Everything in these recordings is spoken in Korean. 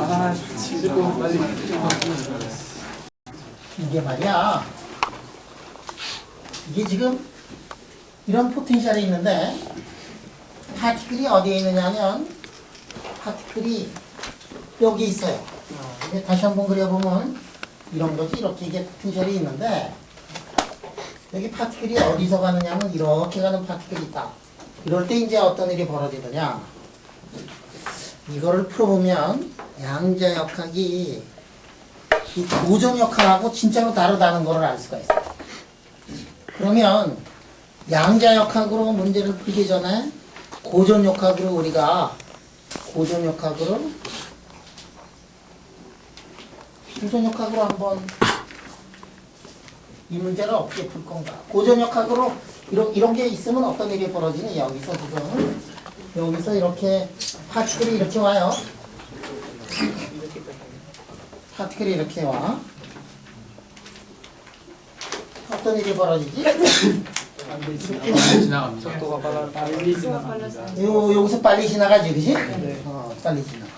아, 지금 빨리. 이게 말이야. 이게 지금 이런 포텐셜이 있는데 파티클이 어디에 있느냐면 파티클이 여기 있어요. 이게 다시 한번 그려보면 이런 거지. 이렇게 이게 포텐셜이 있는데 여기 파티클이 어디서 가느냐면 이렇게 가는 파티클이 있다. 이럴 때 이제 어떤 일이 벌어지느냐. 이거를 풀어보면 양자역학이 이 고전역학하고 진짜로 다르다는 걸 알 수가 있어요. 그러면 양자역학으로 문제를 풀기 전에 고전역학으로 우리가 고전역학으로 한번 이 문제를 어떻게 풀 건가. 고전역학으로 이런 게 있으면 어떤 일이 벌어지니 여기서 지금 여기서 이렇게 파티클이 이렇게 와요. 파티클이 이렇게 와. 어떤 일이 벌어지지? 지나갑니다. 속도가 빨리 지나갑니다. 여기서 빨리 지나가지, 그지? 빨리 지나가.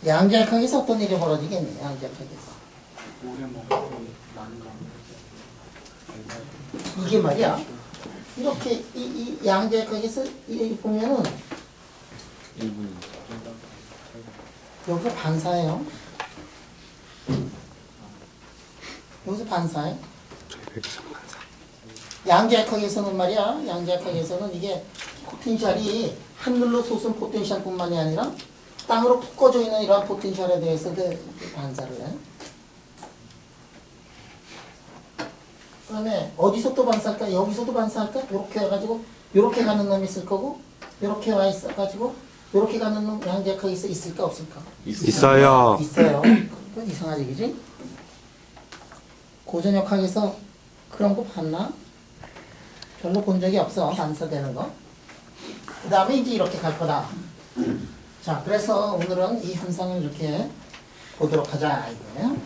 양자역학에서 어떤 일이 벌어지겠니? 양자역학에서. 오래 먹고 많은 거. 이게 말이야. 이렇게 이 양자역학에서 이 보면은 여기서 반사예요. 여기서 반사해. 양자역학에서는 말이야. 양자역학에서는 이게 포텐셜이 하늘로 솟은 포텐셜뿐만이 아니라 땅으로 푹 꺼져 있는 이러한 포텐셜에 대해서도 반사를 해. 그 다음에 어디서 또 반사할까? 여기서도 반사할까? 이렇게 해가지고 이렇게 가는 놈이 있을 거고 이렇게 와 있어가지고 이렇게 가는 놈 양자역학이 있을까 없을까? 있어요. 있어요. 그건 이상하지, 그지? 고전역학에서 그런 거 봤나? 별로 본 적이 없어, 반사되는 거. 그 다음에 이제 이렇게 갈 거다. 자, 그래서 오늘은 이 현상을 이렇게 보도록 하자, 이거예요.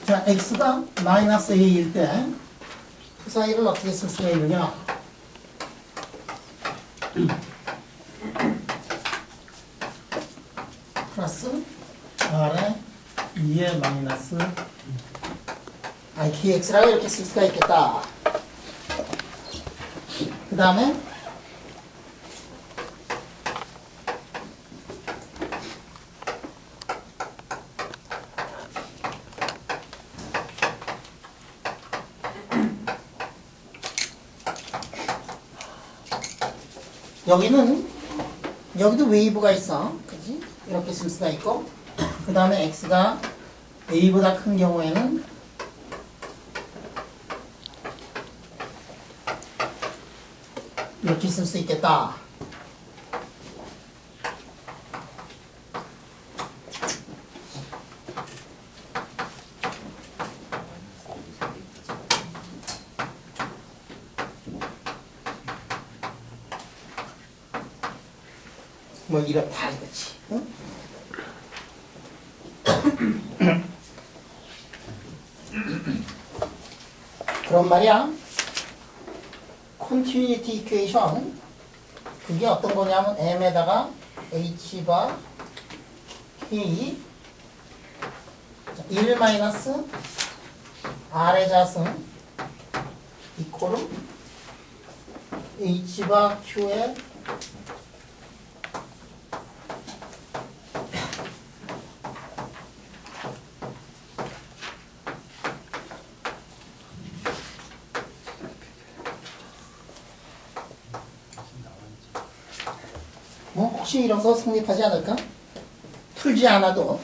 자, x가 마이너스 a일 때 그 사이를 어떻게 쓸 수가 있느냐? 플러스 r에 2의 마이너스 dx라고 이렇게 쓸 수가 있겠다. 그 다음에 여기도 웨이브가 있어. 그지? 이렇게 쓸 수가 있고, 그 다음에 x가 a보다 큰 경우에는 이렇게 쓸 수 있겠다. 뭐 이렇다 이거지. 응? 그런 말이야. continuity equation 그게 어떤 거냐면 m에다가 h바 k 1 마이너스 r의 자승 이코르 h바 q의 뭐 혹시 이런 거 성립하지 않을까? 풀지 않아도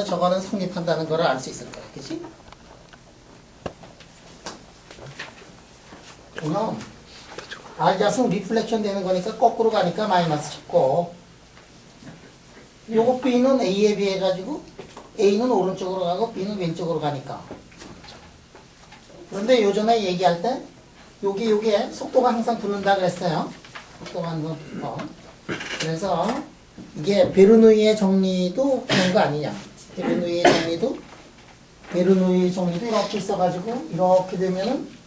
저거는 성립한다는 걸 알 수 있을 거야, 그치? 그럼 R자승 리플렉션 되는 거니까 거꾸로 가니까 마이너스 찍고 요거 B는 A에 비해 가지고 A는 오른쪽으로 가고 B는 왼쪽으로 가니까. 그런데 요전에 얘기할 때 요게 속도가 항상 붙는다 그랬어요. 속도가 항상 붙어. 그래서 이게 베르누이의 정리도 그런 거 아니냐. 베르누이의 정리도 이렇게 있어가지고 이렇게 되면은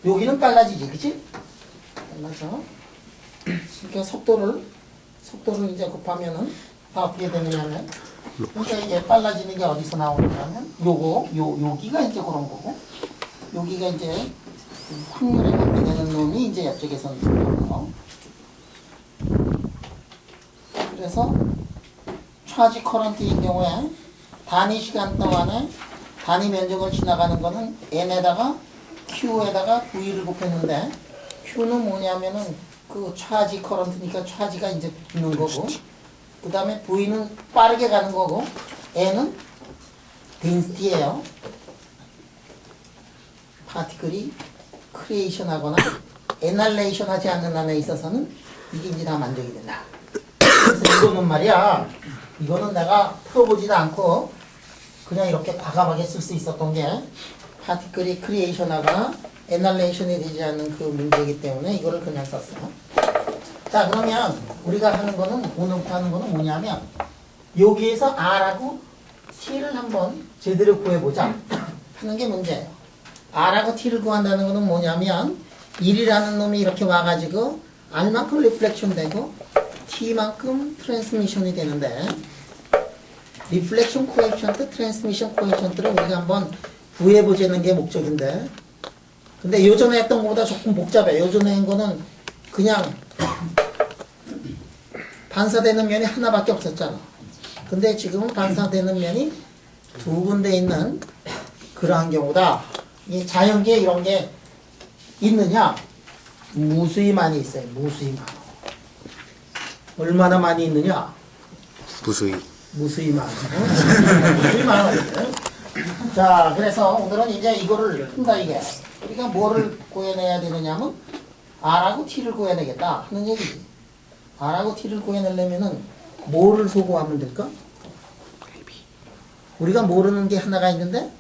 여기는 빨라지지, 그치? 빨라져. 그러니까 속도를 이제 곱하면은 다 어떻게 되느냐면, 그러니까 이게 빨라지는 게 어디서 나오느냐면, 여기가 이제 그런 거고, 여기가 이제 확률에 관계되는 놈이 이제 이쪽에서 나오는 거. 그래서 차지 커런트인 경우에 단위 시간 동안에 단위 면적을 지나가는 거는 n에다가 q에다가 v를 곱했는데, q는 뭐냐면은 그 차지 커런트니까 차지가 이제 붙는 거고, 그 다음에 v는 빠르게 가는 거고, n은 덴시티예요. 파티클이 크리에이션 하거나 에날레이션 하지 않는 한에 있어서는 이게 이제 다 만족이 된다. 그래서 이거는 말이야, 이거는 내가 풀어보지도 않고 그냥 이렇게 과감하게 쓸 수 있었던 게, 파티클이 크리에이션 하거나 에날레이션이 되지 않는 그 문제이기 때문에 이거를 그냥 썼어요. 자, 그러면 우리가 하는 거는, 오늘부터 하는 거는 뭐냐면, 여기에서 R하고 T를 한번 제대로 구해보자 하는 게 문제예요. R하고 T를 구한다는 거는 뭐냐면, 1이라는 놈이 이렇게 와가지고 R만큼 리플렉션 되고 T만큼 트랜스미션이 되는데, 리플렉션 코에피션트, 트랜스미션 코에피션트를 우리가 한번 구해보자는 게 목적인데, 근데 요전에 했던 것보다 조금 복잡해. 요전에 한 거는 그냥 반사되는 면이 하나밖에 없었잖아. 근데 지금은 반사되는 면이 두 군데 있는 그러한 경우다. 이 자연계에 이런 게 있느냐? 무수히 많이 있어요. 무수히 많아. 얼마나 많이 있느냐? 무수히 많아. 무수히 많아. 자, 그래서 오늘은 이제 이거를 푼다 이게. 우리가 뭐를 구해내야 되느냐면 R하고 T를 구해내겠다 하는 얘기지. R하고 T를 구해내려면은 뭐를 소구하면 될까? 우리가 모르는 게 하나가 있는데,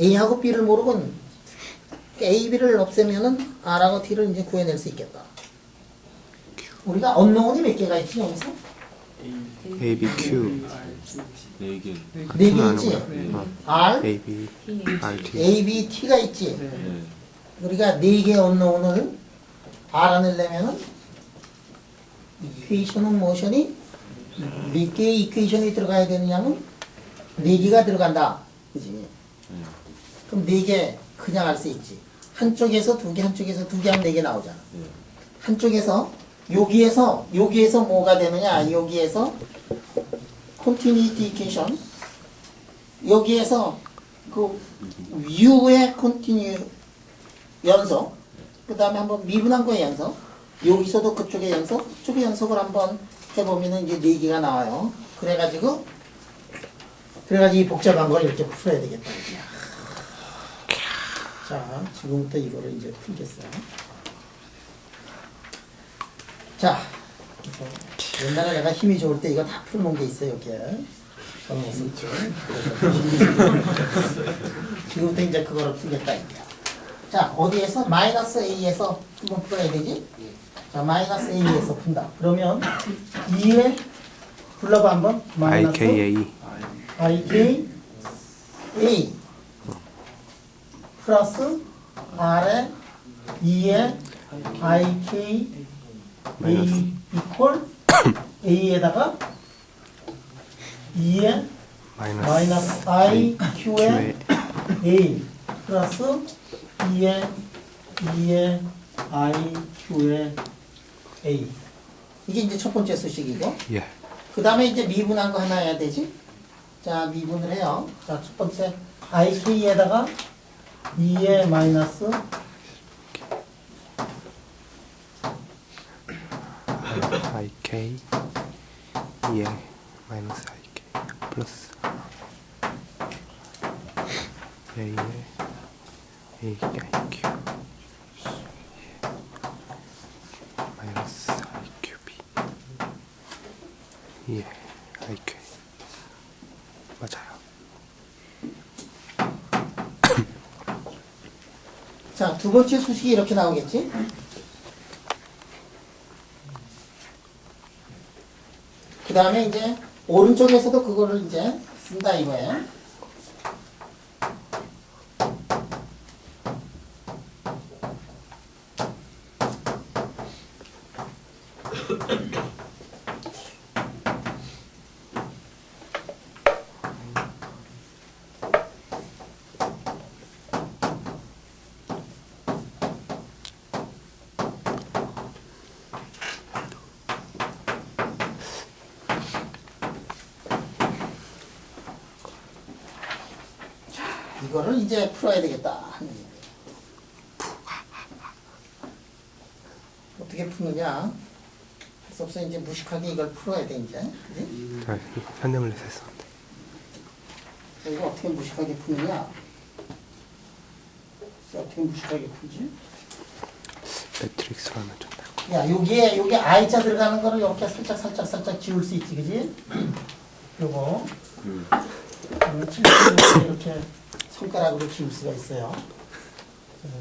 A하고 B를 모르건 A, B를 없애면은 R하고 T를 이제 구해낼 수 있겠다. 우리가 언노운이 몇 개가 있지 여기서? A, B, Q 네 개. 네 개 있지? R, A, B, R, T A, B, T가 있지? 네. 우리가 네 개의 언노운을 알아내려면은 이퀘이션은 모션이 몇 개의 이퀘이션이 들어가야 되느냐면 네 개가 들어간다. 그지? 그럼 네 개 그냥 알 수 있지. 한쪽에서 두 개, 한쪽에서 두 개 하면 네 개 나오잖아. 한쪽에서 여기에서 뭐가 되느냐? 여기에서 continuity equation, 여기에서 그 U의 continue 연속, 그 다음에 한번 미분한 거의 연속, 여기서도 그쪽의 연속, 그쪽의 연속을 한번 해보면은 이제 네 개가 나와요. 그래가지고 이 복잡한 걸 이렇게 풀어야 되겠다. 이제. 자, 지금부터 이거를 이제 풀겠어요. 자, 옛날에 내가 힘이 좋을 때 이거 다 풀어놓은 게 있어요, 이렇게. 지금부터 이제 그거를 풀겠다, 이게. 자, 어디에서? 마이너스 A에서 한번 풀어야 되지? 자, 마이너스 A에서 푼다. 그러면 2에 불러봐 한번. 마이너스 IKA IKA 플러스 R에 2에 IKA 이퀄 A에다가 2에 마이너스 IQ에 A 플러스 2에 IQ에 A. 이게 이제 첫 번째 수식이고. 예. 그 다음에 이제 미분한 거 하나 해야 되지? 자, 미분을 해요. 자, 첫 번째 IK에다가 2에 마이너스 IK 예 마이너스 IK 플러스 A에 A IQ 마이너스 IQB 예 IQ 맞아요. 자, 두 번째 수식이 이렇게 나오겠지? 그 다음에 이제 오른쪽에서도 그거를 이제 쓴다 이거예요. 이거를 이제 풀어야 되겠다 하는 얘기예요. 어떻게 푸느냐? 할 수 없어. 이제 무식하게 이걸 풀어야 돼 이제. 그지? 저 이거 현대물에서 했었는데. 자, 이거 어떻게 무식하게 푸느냐? 어떻게 무식하게 풀지? 매트릭스로 하면 좀 나을 것 야, 여기에 I자 들어가는 거를 이렇게 살짝 지울 수 있지, 그지? 요거. 이렇게 손가락으로 지울 수가 있어요.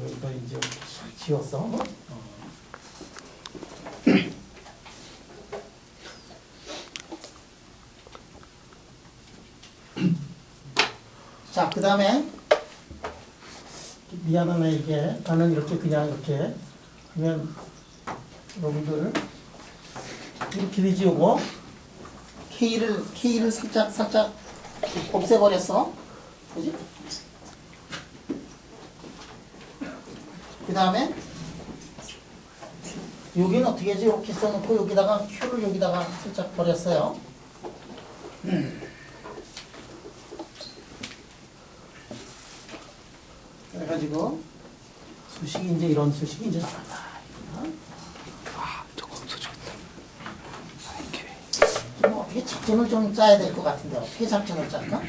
이거 이제 이렇게 샥 지웠어. 자, 그 다음에 미안하네 이게 나는 이렇게 그냥 이렇게 하면 여러분들 이렇게 되지 요거 K를 살짝 없애버렸어. 그지? 그 다음에 여기는 어떻게 하지? 이렇게 써놓고 여기다가 Q를 여기다가 살짝 버렸어요. 그래가지고 수식이 이제 이런 수식이 이제 나온다. 같아. 아, 저거 없어지겠다. IK. 뭐 어떻게 작전을 좀 짜야 될 것 같은데 어떻게 작전을 짤까?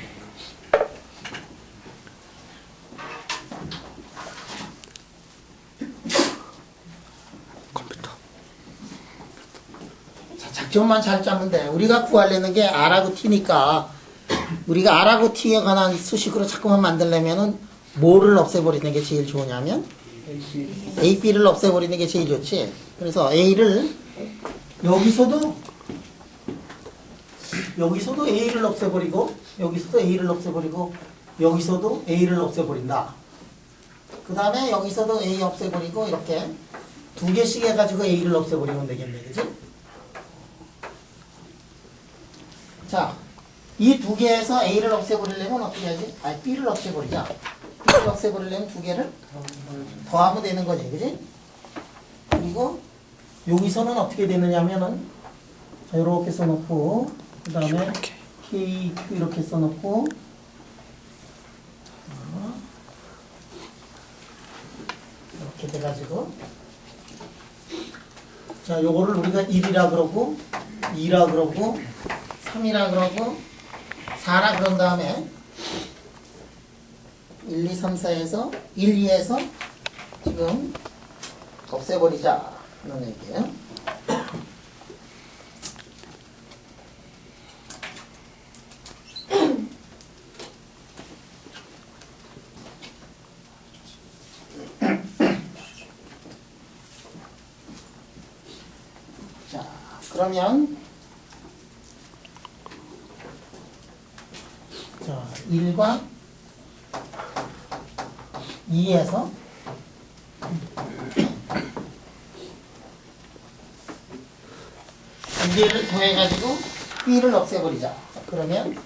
컴퓨터. 자, 작전만 잘 짜면 돼. 우리가 구하려는 게 R하고 T니까 우리가 R하고 T에 관한 수식으로 자꾸만 만들려면은 뭐를 없애버리는 게 제일 좋으냐면 A, B를 없애버리는 게 제일 좋지. 그래서 A를 여기서도 A를 없애버리고 여기서도 A를 없애버리고 여기서도 A를 없애버린다. 그 다음에 여기서도 A 없애버리고 이렇게 두 개씩 해가지고 A를 없애버리면 되겠네. 그치? 자, 이 두 개에서 A를 없애버리려면 어떻게 하지? B를 없애버리자. B를 없애버리려면 두 개를 더하면 되는 거지. 그치? 그리고 여기서는 어떻게 되느냐면은 자, 이렇게 써놓고 그 다음에 K, Q 이렇게 써놓고 이렇게 돼가지고 자, 요거를 우리가 1이라 그러고 2라 그러고 3이라 그러고 4라 그런 다음에 1, 2, 3, 4에서 1, 2에서 지금 없애버리자 하는 얘기예요. 자, 그러면 자, 1과 2에서 두 개를 더해가지고 B를 없애버리자. 자, 그러면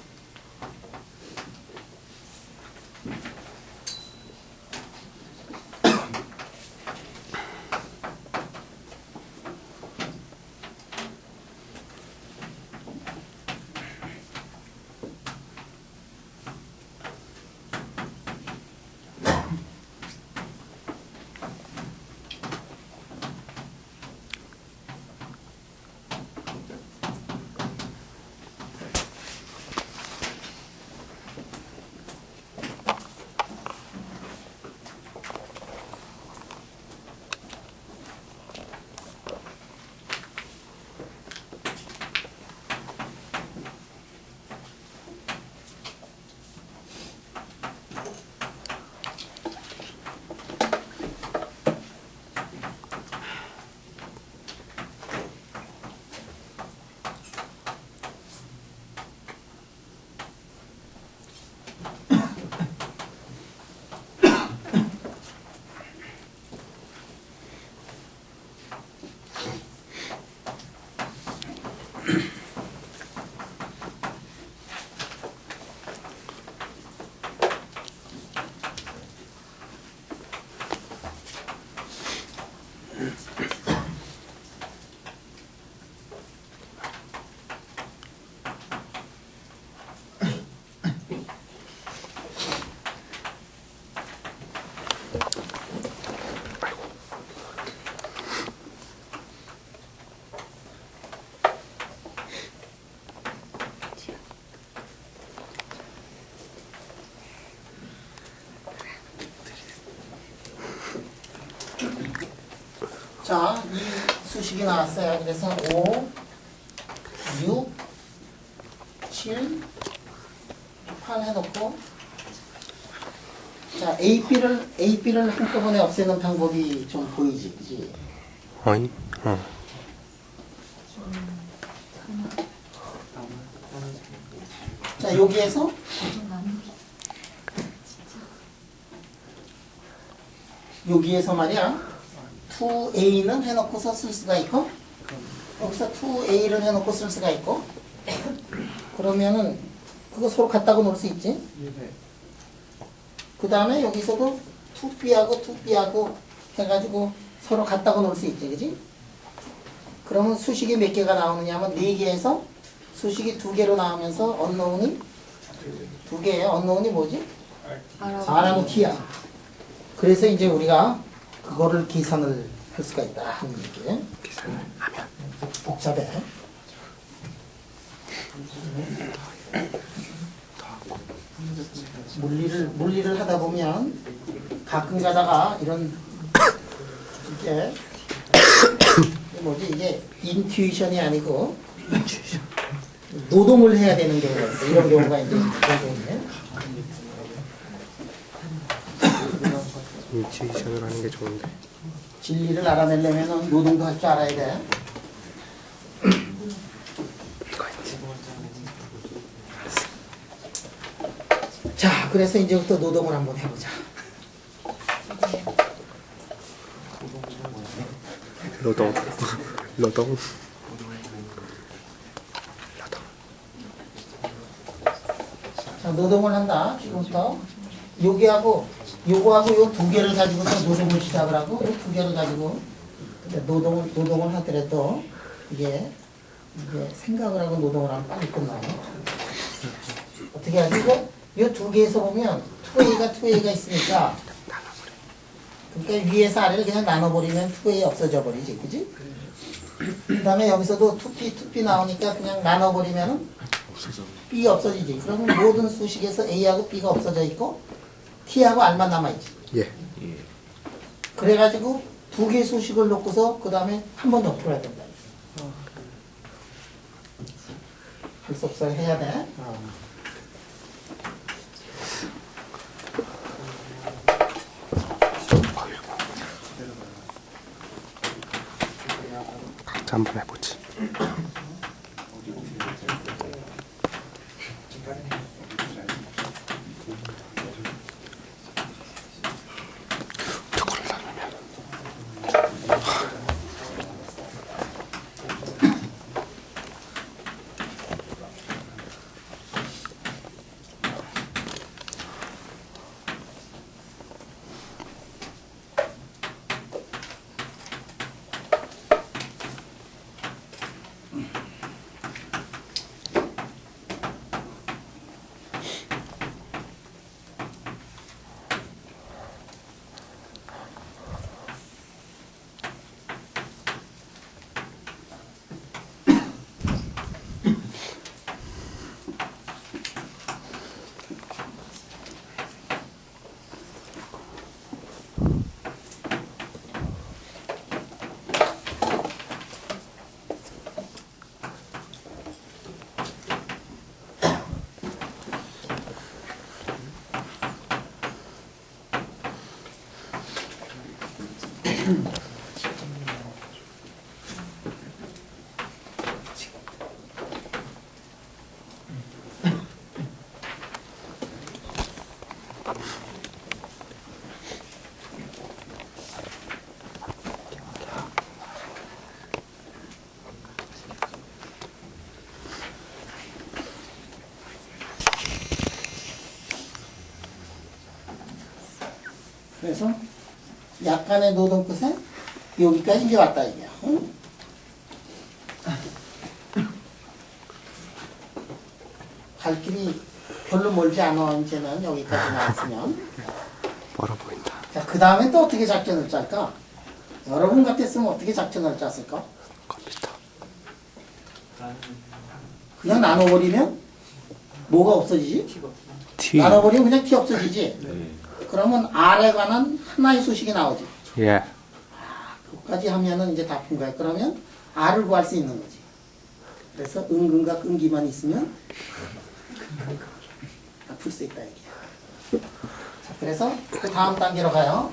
자, 이 수식이 나왔어요. 그래서 5, 6, 7, 8 해놓고, 자, AB를 한꺼번에 없애는 방법이 좀 보이지, 그지? 어이? 자, 여기에서 말이야 2A는 해놓고서 쓸 수가 있고 여기서 2A를 해놓고 쓸 수가 있고 그러면은 그거 서로 같다고 놓을 수 있지. 그 다음에 여기서도 2B하고 해가지고 서로 같다고 놓을 수 있지, 그지? 그러면 수식이 몇 개가 나오느냐 하면 4개에서 수식이 2개로 나오면서 언노운이 2개예요. 언노운이 뭐지? R하고 T야. 그래서 이제 우리가 그거를 계산을 할 수가 있다 하는 얘기예요. 계산을 하면 복잡해. 물리를 하다 보면 가끔 가다가 이런 이게 뭐지 이게 인투이션이 아니고 노동을 해야 되는 경우가 있어. 이런 경우가 이제 있네. 인투이션을 하는 게 좋은데. 진리를 알아내려면 노동도 할 줄 알아야 돼. 이거 있지. 자, 그래서 이제부터 노동을 한번 해보자. 노동. 노동. 자, 노동을 한다. 지금부터 요거하고 요 2개를 가지고서 노동을 시작을 하고 요 2개를 가지고 노동을 하더라도 이게 생각을 하고 노동을 하면 빨리 끝나요. 어떻게 하지? 요 2개에서 보면 2A가 있으니까 그러니까 위에서 아래를 그냥 나눠버리면 2A 없어져 버리지, 그지? 그 다음에 여기서도 2P 나오니까 그냥 나눠버리면 B 없어지지. 그러면 모든 수식에서 A하고 B가 없어져 있고 T하고 R만 남아있지. 예. 그래가지고 2개의 수식을 놓고서 그 다음에 한 번 더 풀어야 된다. 할 수 없어요. 해야 돼. 각자 한번 해보지. 저거를 나누면 그래서 약간의 노동 끝에 여기까지 이제 왔다 이게. 응? 갈 길이 별로 멀지 않아. 이제는 여기까지 나왔으면. 멀어 보인다. 자, 그 다음에 또 어떻게 작전을 짤까? 여러분 같았으면 어떻게 작전을 짰을까? 컴퓨터. 그냥 나눠버리면 뭐가 없어지지? T. 나눠버리면 그냥 T 없어지지? 그러면 R에 관한 하나의 수식이 나오지. 예. 까지 하면은 이제 다 푼 거야. 그러면 R을 구할 수 있는 거지. 그래서 은근과 끈기만 있으면 다 풀 수 있다 이게. 자, 그래서 그 다음 단계로 가요.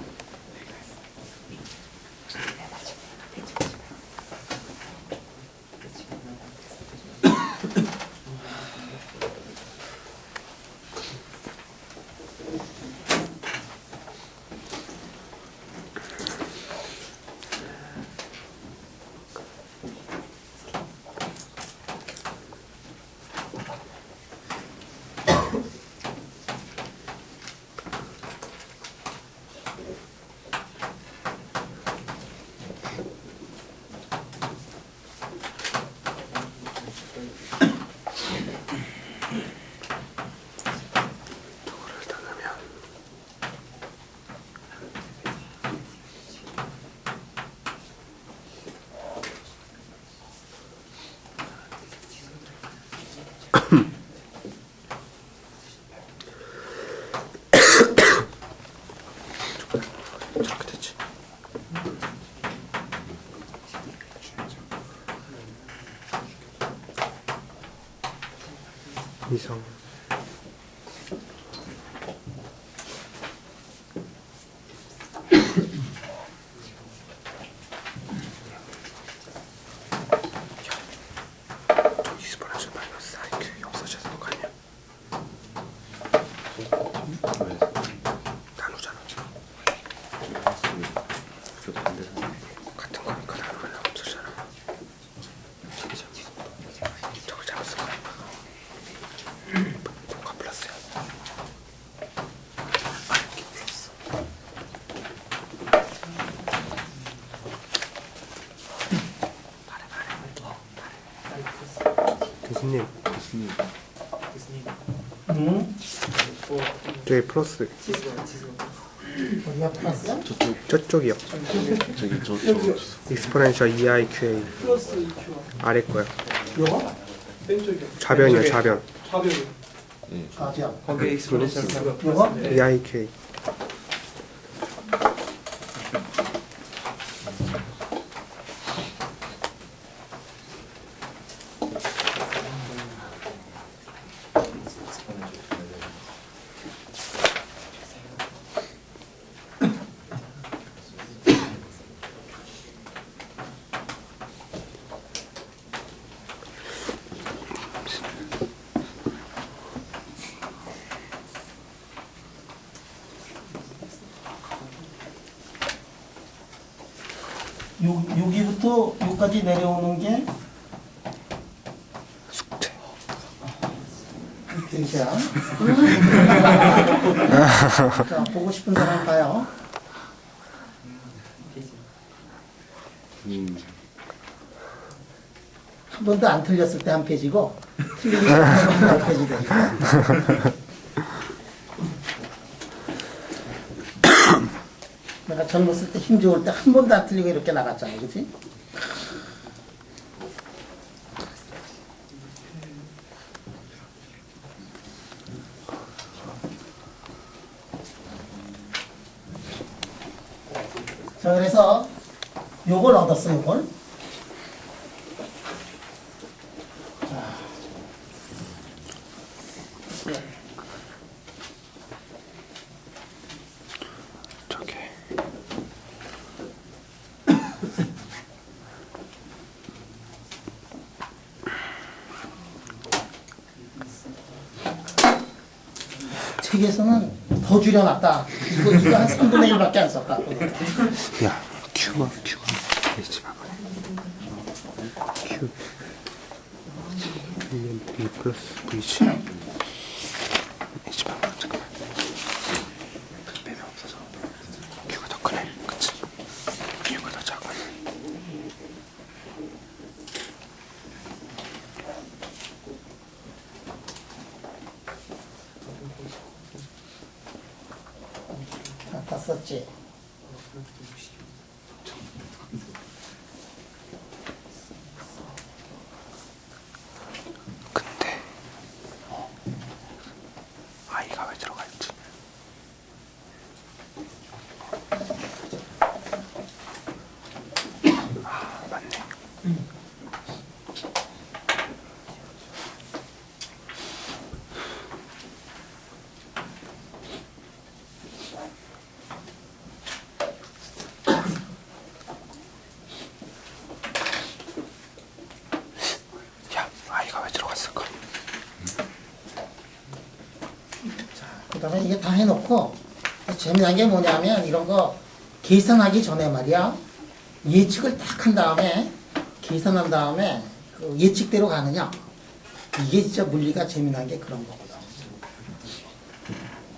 도를 닦으면 저렇게 됐지. 이성 저 익스포넨셜 마이너스 IQ이 없어져서 거 아니야? 나누잖아. 같은 거니까 나누면 없어지잖아. 저거 잡았어. 공간 플러스야. 이게 플러스. 교수님, 응? 저기 플러스 어디가 플러스야? 저쪽이요. 익스포넨셜 EIQA 플러스 EQ. 아래 거야. 요거? 왼쪽이요. 좌변이야, 좌변. 좌변이. 좌변. 거기에 익스포넨셜 요거? EIQA. 여기부터 여기까지 내려오는 게 숙제. 등시야. 자, 보고 싶은 사람 봐요. 한 번도 안 틀렸을 때 한 페이지고 틀리기 시작하면 한 페이지 되니까. 내가 젊었을 때 힘 좋을 때 한 번도 안 틀리고 이렇게 나갔잖아, 그치? 자, 그래서 요걸 얻었어, 요걸. 자. 저게 책에서는 더 줄여놨다. 이거 한 3분의 1밖에 안 썼다. 야 Q가 있지 봐봐. Q B 플러스 V지. 있지 봐봐. 잠깐만. 빼면 없어서 Q가 더 크네. 그치? Q가 더 작아. 다 썼지. 근데 I가 왜 들어가 있지? 야, 아이가 왜 들어갔을까? 그 다음에 이게 다 해놓고 재미난 게 뭐냐면 이런 거 계산하기 전에 말이야 예측을 딱 한 다음에 계산한 다음에 그 예측대로 가느냐 이게 진짜 물리가 재미난 게 그런 거거든.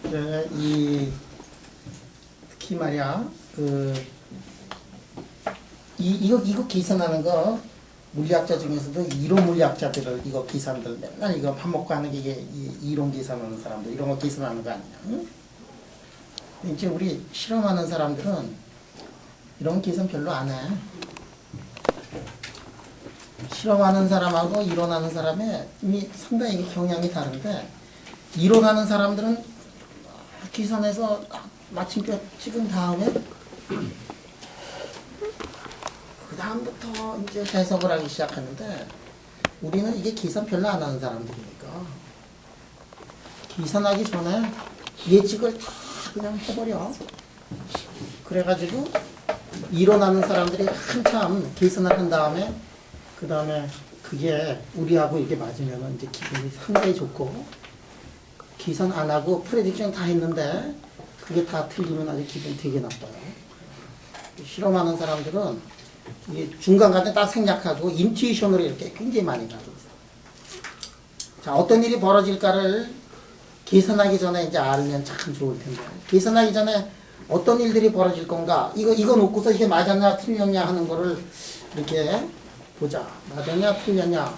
그래, 특히 말이야 이거 계산하는 거 물리학자 중에서도 이론 물리학자들을 이거 계산들 맨날 이거 밥 먹고 하는 게 이게 이론 계산하는 사람들 이런 거 계산하는 거 아니냐? 응? 이제 우리 실험하는 사람들은 이런 계산 별로 안 해. 실험하는 사람하고 이론하는 사람의 이미 상당히 이게 경향이 다른데 이론하는 사람들은 계산해서 마침표 찍은 다음에 그 다음부터 이제 해석을 하기 시작하는데 우리는 이게 계산 별로 안 하는 사람들이니까 계산하기 전에 예측을 다 그냥 해버려. 그래가지고 이론하는 사람들이 한참 계산을 한 다음에 그 다음에 그게 우리하고 이렇게 맞으면 이제 기분이 상당히 좋고 계산 안 하고 프레딕션 다 했는데 그게 다 틀리면 아주 기분 되게 나빠요. 실험하는 사람들은 이게 중간까지 딱 생략하고 인투이션으로 이렇게 굉장히 많이 가고 있어요. 자, 어떤 일이 벌어질까를 계산하기 전에 이제 알면 참 좋을 텐데 계산하기 전에 어떤 일들이 벌어질 건가 이거 놓고서 이게 맞았냐 틀렸냐 하는 거를 이렇게 보자. 맞았냐 틀렸냐.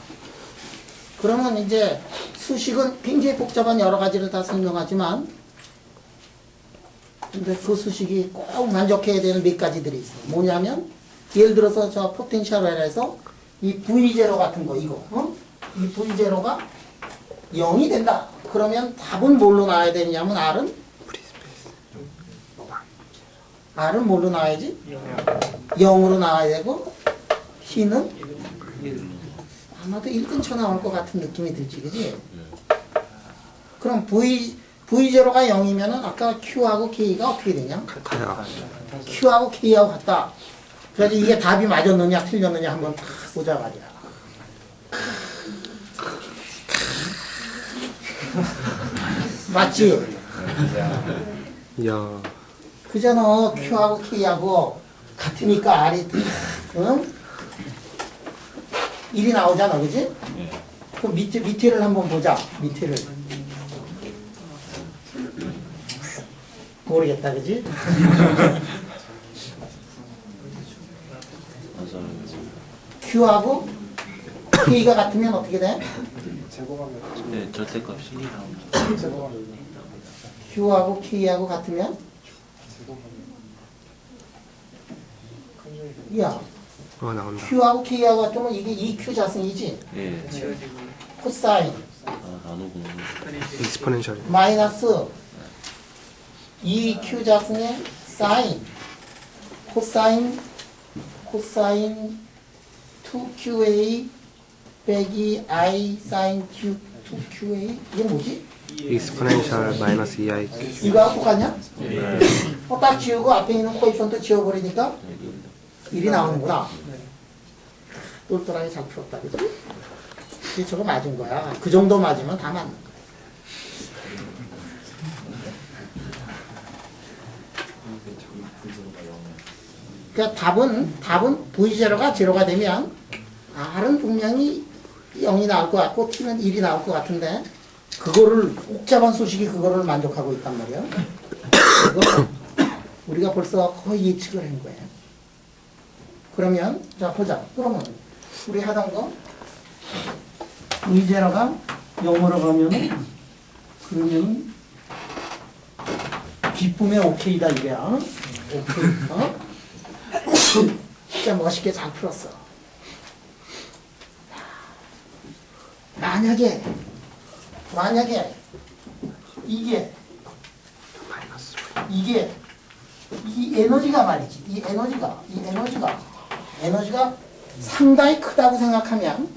그러면 이제 수식은 굉장히 복잡한 여러 가지를 다 설명하지만 근데 그 수식이 꼭 만족해야 되는 몇 가지들이 있어요. 뭐냐면 예를 들어서 저 포텐셜에서 이 V0 같은 거 이거 이 V0가 0이 된다. 그러면 답은 뭘로 나와야 되냐면 R은 뭘로 나와야지? 0으로 나와야 되고 T는 아마도 1 근처 나올 것 같은 느낌이 들지, 그지? 그럼 V0가 0이면은 아까 Q하고 K가 어떻게 되냐? 같아요. Q하고 K하고 같다. 그래서 이게 답이 맞았느냐 틀렸느냐 한번 탁 보자 말이야. 맞지? 야, 그잖아. Q하고 K하고 같으니까 R이 응? 1이 나오잖아, 그지? 그럼 밑에를 한번 보자. 밑에를 모르겠다, 그지? Q하고 K가 같으면 어떻게 돼? 제곱하면 네, 절대값이 1이 나옵니다. 제곱하면 Q하고 K하고 같으면 야 나온다. Q하고 K하고 같으면 이게 2Q 자승이지? 예, 코사인 나누고 익스포넨셜. 마이너스 2Q 자승의 사인 코사인 2QA 빼기 I 사인 Q 2QA 이게 뭐지? 익스포넨셜 마이너스 2i. 이거하고 똑같냐? 딱 지우고 앞에 있는 코에피션트 지워버리니까 1이 나오는구나. 똘똘하게 잘 풀었다, 그치? 이게 저거 맞은 거야. 그 정도 맞으면 다 맞는 거야. 그러니까 답은 V0가 0가 되면 R은 분명히 0이 나올 것 같고 T는 1이 나올 것 같은데 그거를 복잡한 수식이 그거를 만족하고 있단 말이야. 그거 우리가 벌써 거의 예측을 한 거예요. 그러면 자 보자. 그러면 우리 하던 거 V0가 0으로 가면은 그러면 기쁨의 오케이다 이거야. 오케이. 진짜 멋있게 잘 풀었어. 만약에 이게 이 에너지가 말이지. 이 에너지가 상당히 크다고 생각하면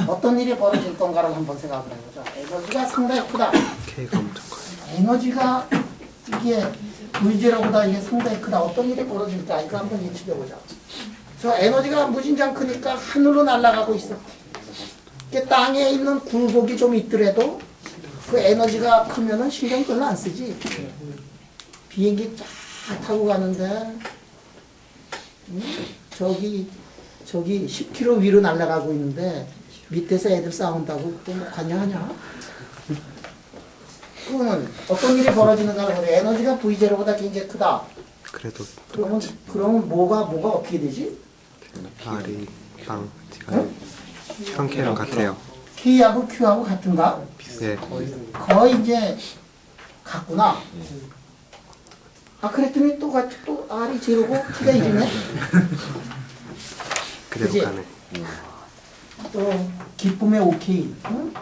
어떤 일이 벌어질 건가를 한번 생각을 해보자. 에너지가 상당히 크다. K가 엄청 커요. 에너지가 이게 V0보다 이게 상당히 크다. 어떤 일이 벌어질까? 이거 한번 예측해보자. 저 에너지가 무진장 크니까 하늘로 날아가고 있어. 이게 땅에 있는 굴곡이 좀 있더라도 그 에너지가 크면은 신경 별로 안 쓰지. 비행기 쫙 타고 가는데 저기 10km 위로 날아가고 있는데 밑에서 애들 싸운다고 또 뭐 관여하냐? 그러면 어떤 일이 벌어지는가를 보래. 에너지가 V0보다 굉장히 크다. 그래도 그러면 뭐가 어떻게 되지? R이 랑 T가 T랑 K랑 같아요. K하고 Q하고 같은가? 예. 거의 이제 같구나. 아 그랬더니 또 R이 제로고 T가 1이네? 그대로 그치? 가네. 또 기쁨의 OK. 응?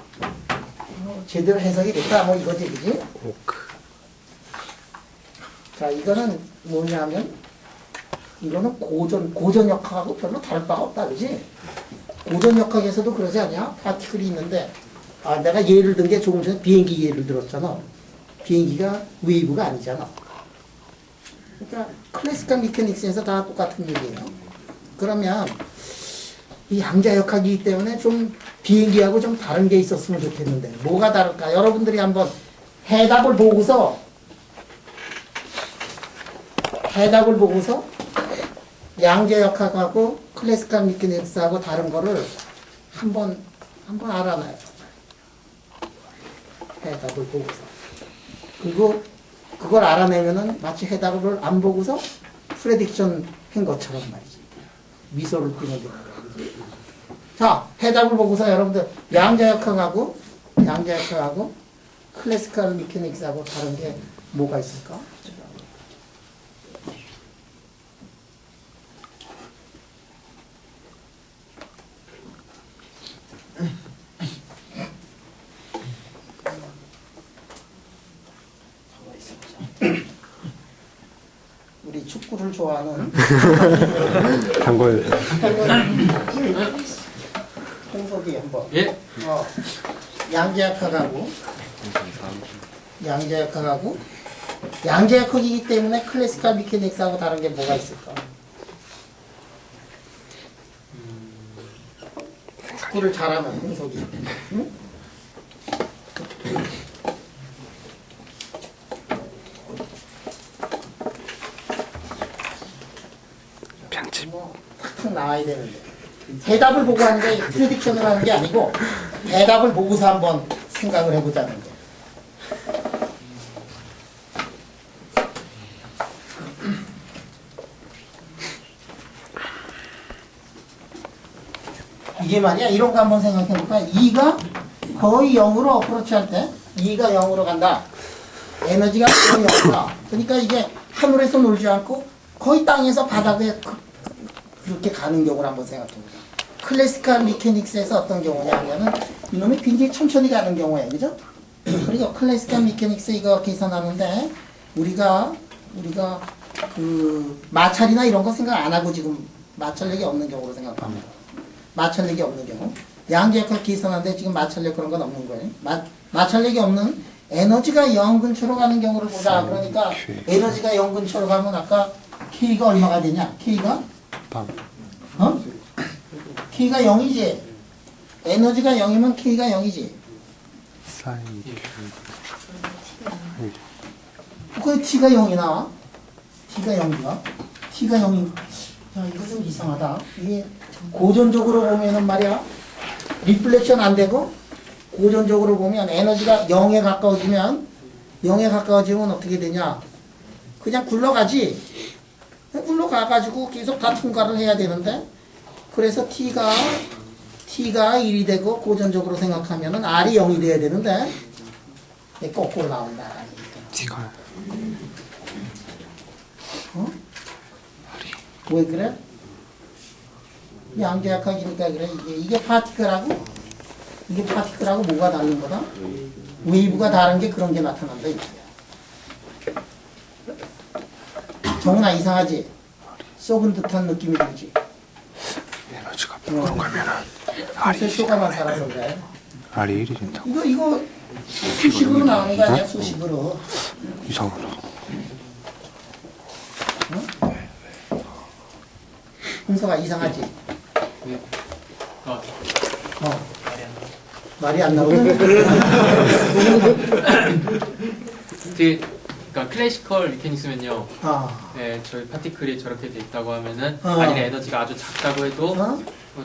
제대로 해석이 됐다. 뭐 이거지, 그지? 오크. 자, 이거는 뭐냐면 이거는 고전역학하고 별로 다를 바가 없다, 그지? 고전역학에서도 그러지 않냐? 파티클이 있는데 내가 예를 든 게 조금 전에 비행기 예를 들었잖아. 비행기가 웨이브가 아니잖아. 그러니까 클래시컬 미케닉스에서 다 똑같은 얘기예요. 그러면 이 양자역학이기 때문에 좀 비행기하고 좀 다른 게 있었으면 좋겠는데 뭐가 다를까? 여러분들이 한번 해답을 보고서 양자역학하고 클래시컬 미케닉스하고 다른 거를 한번 알아놔요. 해답을 보고서. 그리고 그걸 알아내면은 마치 해답을 안 보고서 프레딕션 한 것처럼 말이지. 미소를 띠는 게. 자, 해답을 보고서 여러분들 양자역학하고 클래시컬 미케닉스하고 다른 게 뭐가 있을까? 우리 축구를 좋아하는 단골. 홍석이 한번. 예. 양자역학이기 때문에 클래시컬 미케닉스하고 다른 게 뭐가 있을까? 축구를 잘하는 홍석이. 응? 편집. 탁탁 나와야 되는데 대답을 보고 하는 게 프레딕션을 하는 게 아니고 대답을 보고서 한번 생각을 해보자는 거. 이게 말이야 이런 거 한번 생각해볼까? 2가 거의 0으로 어프로치 할 때 2가 0으로 간다. 에너지가 거의 0이다. 그러니까 이게 하늘에서 놀지 않고 거의 땅에서 바닥에 그렇게 가는 경우를 한번 생각해보자. 클래시컬 미케닉스에서 어떤 경우냐 하면은 이놈이 굉장히 천천히 가는 경우예요. 그죠? 그리고 클래시컬 미케닉스 이거 계산하는데 우리가 그 마찰이나 이런 거 생각 안 하고 지금 마찰력이 없는 경우로 생각합니다. 마찰력이 없는 경우. 양자역학 계산하는데 지금 마찰력 그런 건 없는 거예요. 마찰력이 없는 에너지가 0 근처로 가는 경우를 보자. 그러니까 에너지가 0 근처로 가면 아까 K가 얼마가 되냐? K가? K가 0이지. 에너지가 0이면 K가 0이지. 사인. 그 T가 0이 나와? T가 0인가? T가 0이. 야, 이거 좀 이상하다. 이게 고전적으로 보면은 말이야. 리플렉션 안 되고 고전적으로 보면 에너지가 0에 가까워지면 어떻게 되냐? 그냥 굴러가지. 굴러가가지고 계속 다 통과를 해야 되는데 그래서 T가 1이 되고 고전적으로 생각하면은 R이 0이 돼야 되는데 거꾸로 나온다. T가 왜 그래? 양자역학이니까 그래. 이게 파티클하고 뭐가 다른 거다? 웨이브가 다른 게 그런 게 나타난다. 이거야. 정훈아 이상하지? 썩은 듯한 느낌이 들지? 에너지가 100으로 가면은 R이 글쎄 쇼가만 살아서 그래. R이 1이 된다고. 이거 수식으로 나오는 거 아니야? 수식으로. 이상하다. hun서가 이상하지? 네. 아, 말이 안 나오고. 그러니까 클래시컬 메케니즘은요. 아, 네, 저희 파티클이 저렇게 돼 있다고 하면은 어. 만일에 에너지가 아주 작다고 해도 어?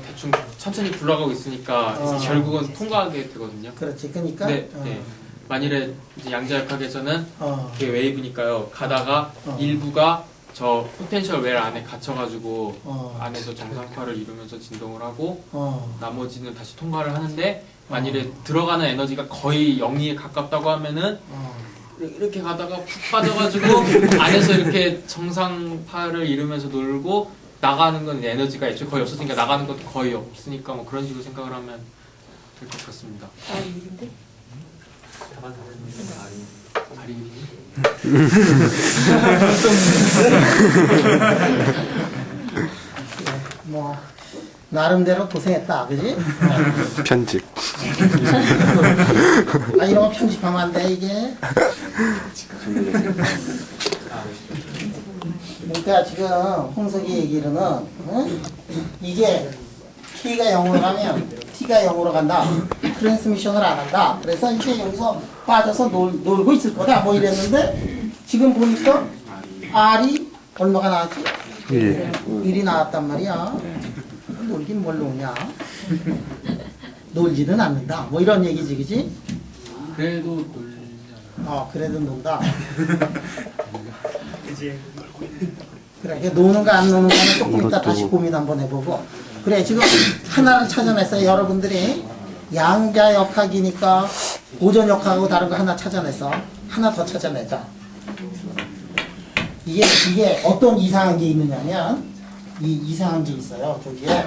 대충 천천히 굴러가고 있으니까 어. 결국은 통과하게 되거든요. 그렇지. 그러니까. 네, 네. 만일에 이제 양자역학에서는 그게 웨이브니까요. 가다가 어. 일부가 저 포텐셜 웰 안에 갇혀가지고 어. 안에서 정상파를 이루면서 진동을 하고 어. 나머지는 다시 통과를 하는데 만일에 들어가는 에너지가 거의 0에 가깝다고 하면은 이렇게 가다가 푹 빠져가지고 안에서 이렇게 정상파를 이루면서 놀고 나가는 건 에너지가 애초에 거의 없었으니까 나가는 것도 거의 없으니까 뭐 그런 식으로 생각을 하면 될 것 같습니다. 아리 뭐 나름대로 고생했다, 그지? 편집. 아 이런 거 편집하면 안 돼 이게. 그러니까 지금 홍석이 얘기로는 이게 T가 0으로 가면 T가 0으로 간다. 트랜스미션을 안 한다. 그래서 이제 여기서 빠져서 놀고 있을 거다. 뭐 이랬는데 지금 보니까 R이 얼마가 나왔지? 1이 나왔단 말이야. 놀긴 뭘 노냐? 놀지는 않는다. 뭐 이런 얘기지, 그지? 그래도 놀지 않아요. 그래도 논다. 그래, 이게 노는 거 안 노는 거는 조금 이따 다시 고민 한번 해보고. 그래, 지금 하나를 찾아냈어요. 여러분들이 양자역학이니까 보존역학하고 다른 거 하나 찾아냈어. 하나 더 찾아내자. 이게 어떤 이상한 게 있느냐면 이 이상한 게 있어요. 저기에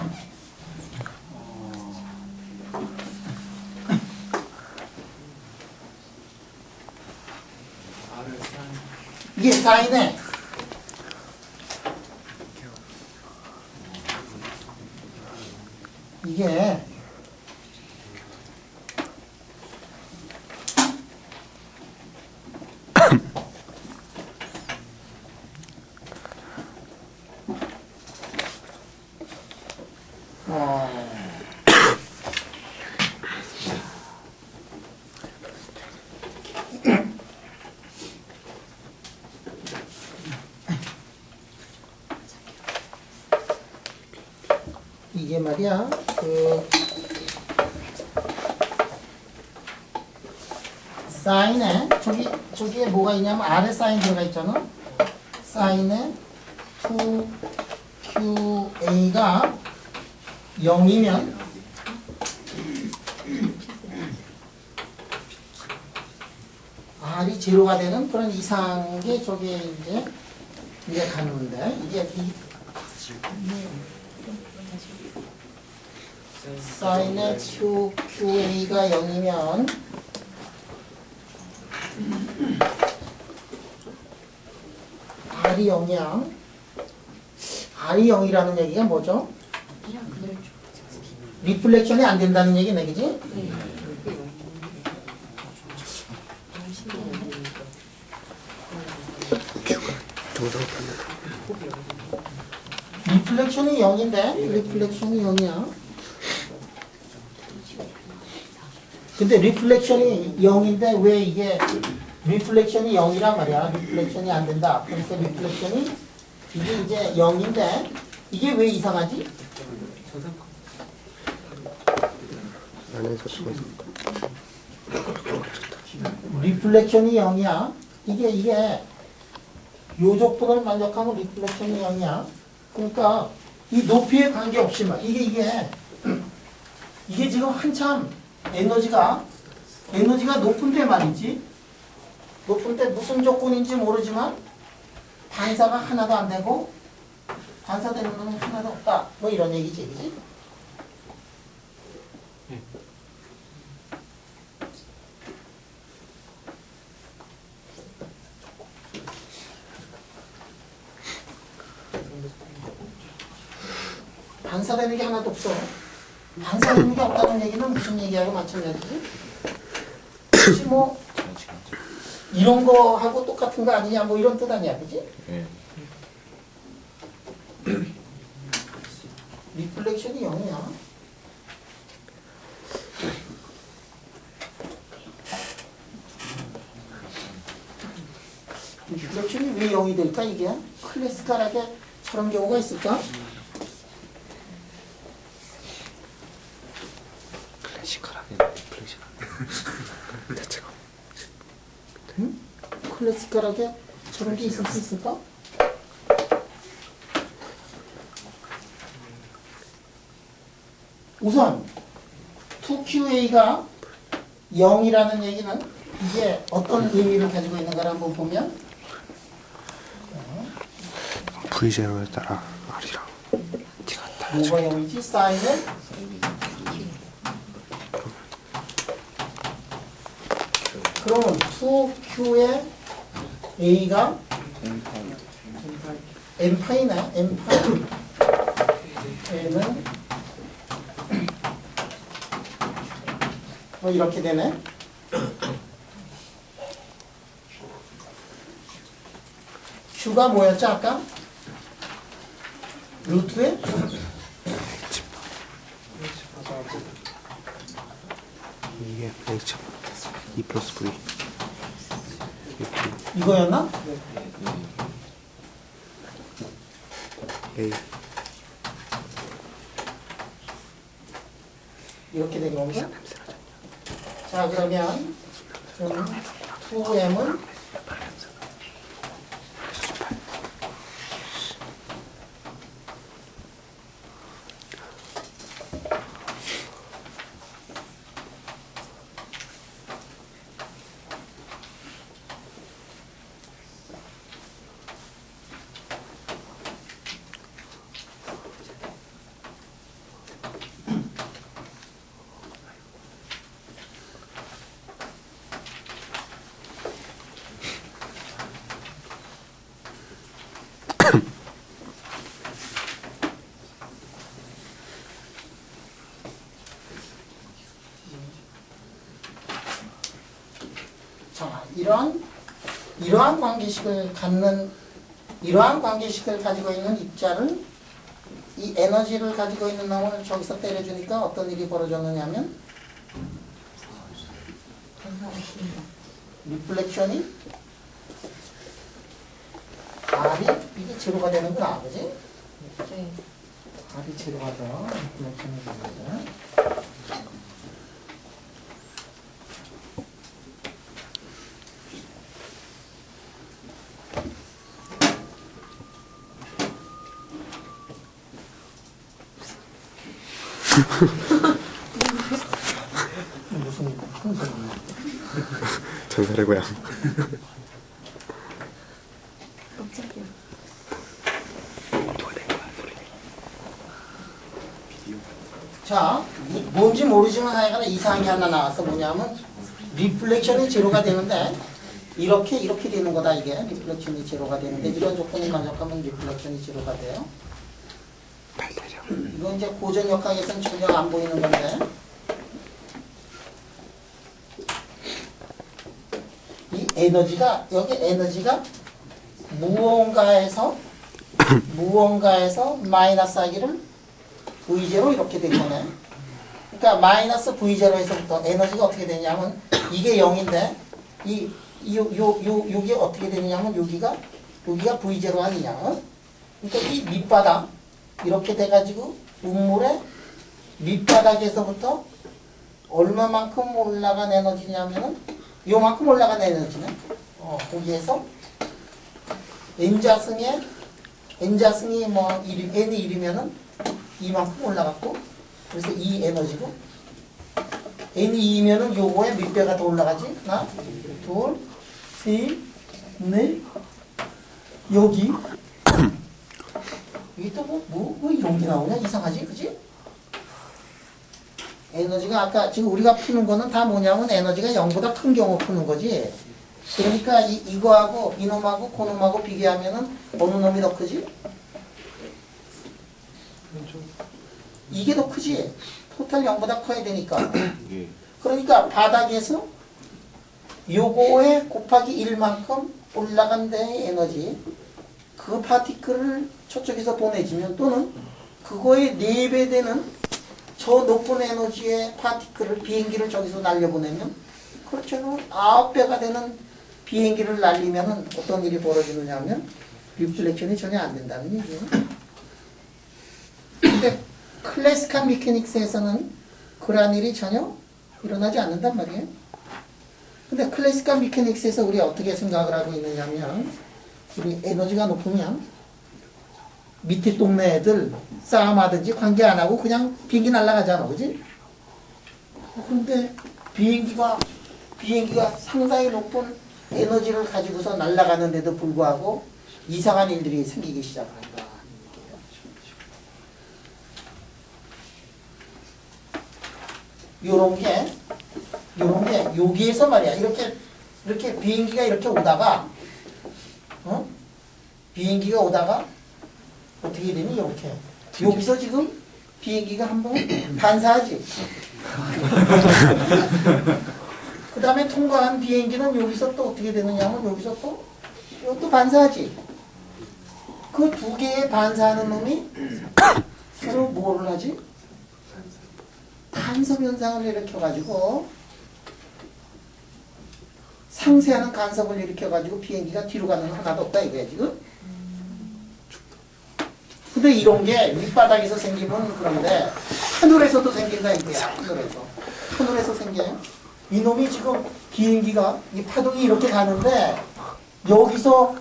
이게 사인에 이게 이게 말이야 사인에 저기에 뭐가 있냐면 아래 사인 들어가 있잖아. 사인에 2QA가 0이면 R이 제로가 되는 그런 이상한 게 저기에 이제 가는데 이게 사인의 QA가 0이면 R이 0이야. R이 0이라는 얘기가 뭐죠? 리플렉션이 안 된다는 얘기네, 그지? 리플렉션이 0인데 리플렉션이 0이야. 근데 리플렉션이 0인데 왜 이게 리플렉션이 0이란 말이야. 리플렉션이 안 된다. 그러니까 리플렉션이 이게 이제 0인데 이게 왜 이상하지? 리플렉션이 0이야. 이게 요족분을 만족하면 리플렉션이 0이야. 그러니까 이 높이에 관계없이만 이게 지금 한참 에너지가 높은데 말이지. 높은데 무슨 조건인지 모르지만 반사가 하나도 안 되고 반사되는 놈은 하나도 없다. 뭐 이런 얘기지, 그지? 반사되는 게 하나도 없어. 반사되는 게 없다는 얘기는 무슨 얘기하고 마찬가지지? 혹시 뭐 이런 거하고 똑같은 거 아니냐 뭐 이런 뜻 아니야, 그지? 예. 리플렉션이 0이야. 리플렉션이 왜 0이 될까 이게? 클래시컬하게 저런 경우가 있을까? 클래시컬하게 리플렉션. 대체가. 응? 클래시컬하게 저런 게 있을 수 있을까? 우선 2QA가 0이라는 얘기는 이게 어떤 의미를 가지고 있는가를 한번 보면 V0에 따라 R이랑 T가 달라져. 뭐가 0이지? 사인은 그러면 2Q의 A가 N파이네. N파이 N은 뭐 이렇게 되네. Q가 뭐였지 아까? 루트에 이게 H 2 플러스 V. 이거였나? A. 이렇게 된 건가? 자 그러면 2m은 자, 이러한 관계식을 가지고 있는 입자를 이 에너지를 가지고 있는 놈을 저기서 때려주니까 어떤 일이 벌어졌느냐면 리플렉션이 R이 이게 제로가 되는구나, 그지? R이 제로가 돼요. 리플렉션이 되는데. 무슨 풍선이야? 전설의 고향. 자, 뭔지 모르지만 하여간 이상한 게 하나 나왔어. 뭐냐면 리플렉션이 제로가 되는데 이렇게 되는 거다 이게. 리플렉션이 제로가 되는데 이런 조건이 만족하면 리플렉션이 제로가 돼요. 이건 이제 고전 역학에서는 전혀 안 보이는 건데 이 에너지가 여기 에너지가 무언가에서 마이너스 하기를 V0 이렇게 된 거네. 그러니까 마이너스 V0에서부터 에너지가 어떻게 되냐면 이게 0인데 요게 어떻게 되냐면 여기가 V0 아니냐. 그러니까 이 밑바닥 이렇게 돼가지고 우물의 밑바닥에서부터 얼마만큼 올라간 에너지냐면은 요만큼 올라간 에너지네. 거기에서 n자승이 뭐 n이 1이면은 이만큼 올라갔고 그래서 이 에너지고 n이 2면은 요거에 몇 배가 더 올라가지? 하나, 둘, 셋, 넷 여기 이게 또 뭐 이런 게 나오냐? 이상하지? 그지? 에너지가 아까 지금 우리가 푸는 거는 다 뭐냐면 에너지가 0보다 큰 경우 푸는 거지. 그러니까 이거하고 이놈하고 그놈하고 비교하면은 어느 놈이 더 크지? 이게 더 크지. 토탈 0보다 커야 되니까. 예. 그러니까 바닥에서 요거에 곱하기 1만큼 올라간 데의 에너지, 그 파티클을 저쪽에서 보내주면, 또는 그거의 4배 되는 저 높은 에너지의 파티클을, 비행기를 저기서 날려보내면, 그렇죠. 9배가 되는 비행기를 날리면 어떤 일이 벌어지느냐 하면 리플렉션이 전혀 안 된다는 얘기예요. 근데 클래시컬 미케닉스에서는 그러한 일이 전혀 일어나지 않는단 말이에요. 근데 클래시컬 미케닉스에서 우리 어떻게 생각을 하고 있느냐면, 우리 에너지가 높으면 밑에 동네 애들 싸움하든지 관계 안 하고 그냥 비행기 날아가잖아, 그지? 그런데 비행기가 상당히 높은 에너지를 가지고서 날아가는데도 불구하고 이상한 일들이 생기기 시작한다. 요런 게 여기에서 말이야. 이렇게 비행기가 이렇게 오다가, 비행기가 오다가 어떻게 되니? 이렇게 여기서 지금 비행기가 한번 반사하지. 그 다음에 통과한 비행기는 여기서 또 어떻게 되느냐면 여기서 또 이것도 반사하지. 그 두 개의 반사하는 놈이 서로 뭐를 하지? 간섭 현상을 일으켜가지고, 상쇄하는 간섭을 일으켜가지고 비행기가 뒤로 가는 건 하나도 없다 이거야 지금. 근데 이런 게 밑바닥에서 생기면 그런데 하늘에서도 생긴다 이거야. 하늘에서 생겨요. 이놈이 지금 비행기가 이 파동이 이렇게 가는데, 여기서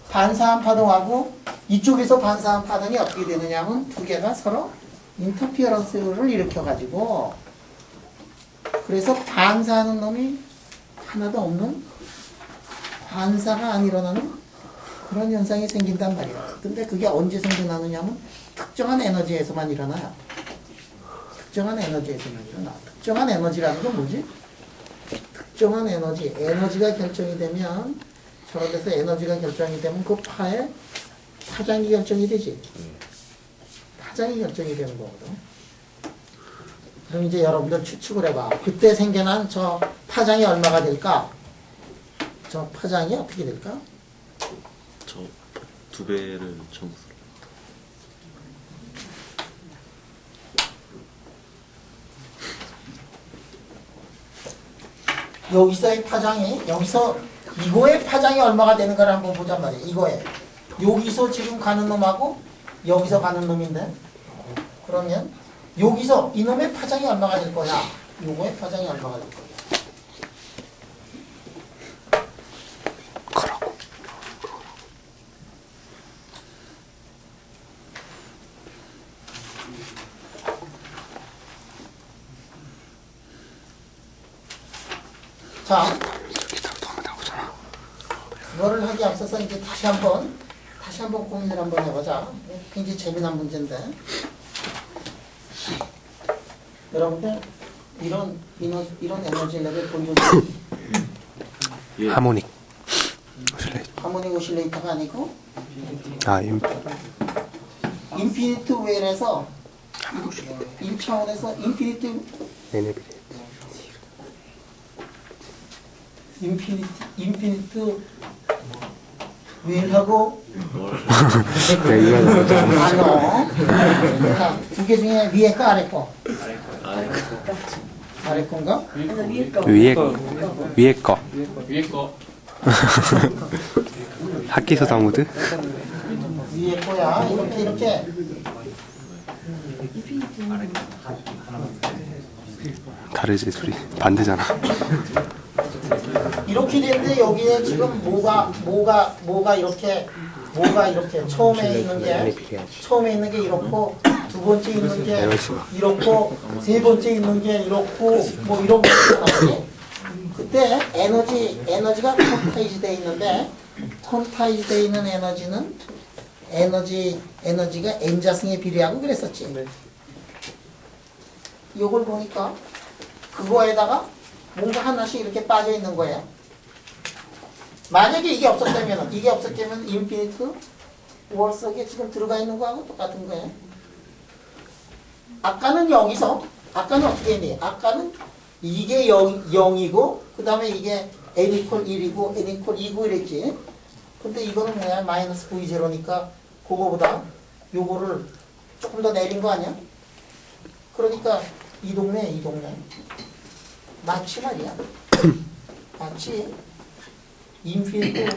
반사한 파동하고 이쪽에서 반사한 파동이 어떻게 되느냐면 두 개가 서로 인터피어런스를 일으켜가지고, 그래서 반사하는 놈이 하나도 없는, 반사가 안 일어나는 그런 현상이 생긴단 말이야. 근데 그게 언제 생겨나느냐면 특정한 에너지에서만 일어나요. 특정한 에너지에서만 일어나. 특정한 에너지라는 건 뭐지? 특정한 에너지가 결정이 되면, 저런 데서 에너지가 결정이 되면 그 파에 파장이 결정이 되지. 파장이 결정이 되는 거거든. 그럼 이제 여러분들 추측을 해봐. 그때 생겨난 저 파장이 얼마가 될까? 저 파장이 어떻게 될까? 저 2배를 전부. 여기서의 파장이, 이거의 파장이 얼마가 되는가를 한번 보잔 말이야. 이거에. 여기서 지금 가는 놈하고 여기서 가는 놈인데, 그러면 여기서 이놈의 파장이 얼마가 될 거야? 요거의 파장이 얼마가 될 거야? 그러고. 자, 이렇게 더 나오잖아. 그거를 하기 앞서서 이제 다시 한번 고민을 한번 해보자. 굉장히 재미난 문제인데, 여러분들 이런 에너지 레벨 본 적 예. 하모닉 오실레이터. 하모닉 오실레이터가 아니고 아, 인피니트 웰에서 1차원에서 인피니트 웰하고 아노 두 개 중에 위에 거 아래 거? 아래 건가? 위에 거. 위에 거 학기소 다무드. 위에 거야. 이렇게 다르지 둘이 반대잖아. 이렇게 되는데, 여기에 지금 뭐가 이렇게 처음에 있는 게 이렇고, 두 번째 있는 게 이렇고, 세 번째 있는 게 이렇고, 뭐 이런 거 있잖아요. 그때 에너지가 퀀타이즈 되어 있는데, 퀀타이즈 되어 있는 에너지가 n자승에 비례하고 그랬었지. 요걸 보니까 그거에다가 뭔가 하나씩 이렇게 빠져 있는 거예요. 만약에 이게 없었다면 인피니트 월 속에 지금 들어가 있는 거하고 똑같은 거예요. 아까는 여기서 아까는 어떻게 했니? 아까는 이게 0이고 그 다음에 이게 n 이퀄 1이고 n 이퀄 2고 이랬지. 근데 이거는 뭐야? 마이너스 v0니까 그거보다 요거를 조금 더 내린 거 아니야? 그러니까 이 동네 마치 말이야. 마치 인피니트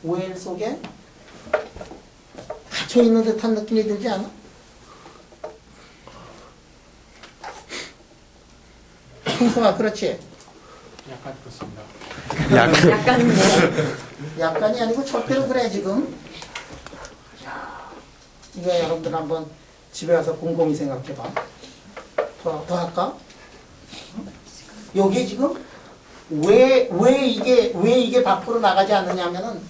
OL 속에 갇혀 있는 듯한 느낌이 들지 않아? 청소가 그렇지? 약간 그렇습니다. 약간이 아니고 절대로 그래 지금. 이거 여러분들 한번 집에 가서 곰곰이 생각해봐. 더 할까? 여기 지금 왜 이게 밖으로 나가지 않느냐면은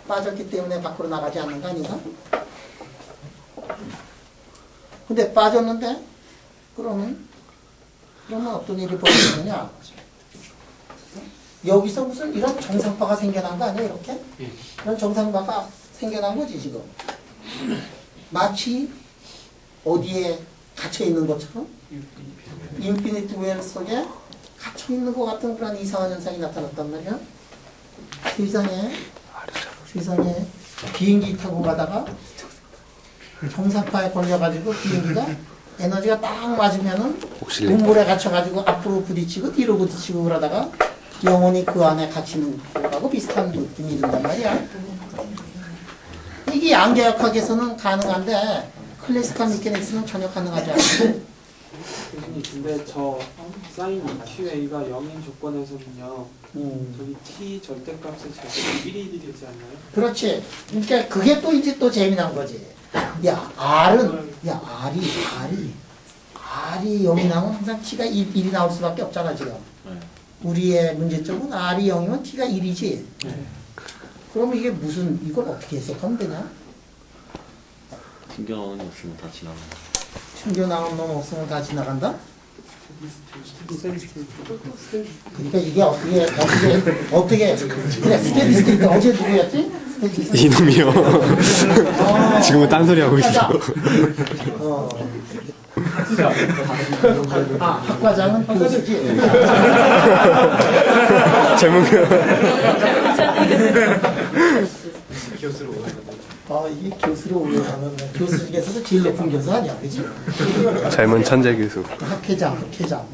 빠졌기 때문에 밖으로 나가지 않는 거 아닌가? 근데 빠졌는데 그러면 어떤 일이 벌어지느냐? 여기서 무슨 이런 정상파가 생겨난 거 아니야 이렇게? 이런 정상파가 생겨난 거지 지금. 마치 어디에 갇혀 있는 것처럼 인피니트 웰 속에 갇혀 있는 것 같은 그런 이상한 현상이 나타났단 말이야. 세상에 비행기 타고 가다가 정상파에 걸려가지고 비행기가 에너지가 딱 맞으면은 눈물에 갇혀가지고 앞으로 부딪히고 뒤로 부딪히고 그러다가 영원히 그 안에 갇히는 거하고 비슷한 느낌이 든단 말이야. 이게 양계역학에서는 가능한데 클래시컬 미케닉스는 전혀 가능하지 않고. 교수님 근데 저 사인 EQA가 0인 조건에서는요 저기 t 절대값의 제곱이 1이 되지 않나요? 그렇지. 그러니까 그게 또 이제 또 재미난 거지. R이 0이 나오면 항상 T가 1이 나올 수밖에 없잖아 지금. 네. 우리의 문제점은 R이 0이면 T가 1이지. 그럼 이게 무슨 이걸 어떻게 해석하면 되냐? 튕겨나오는 게 없으면 다 지나가요. 튕겨나온 놈 없으면 다 지나간다? 그러니까 이게 어떻게 그래 스테디 스테이트 어제 누구였지? 이놈이요. 지금은 딴소리 하고 있어. 학과장은 교수지. 이게 교수로 올라가면 교수 중에서도 제일 높은 교수 아니야, 그지? 젊은 천재 교수. 학회장.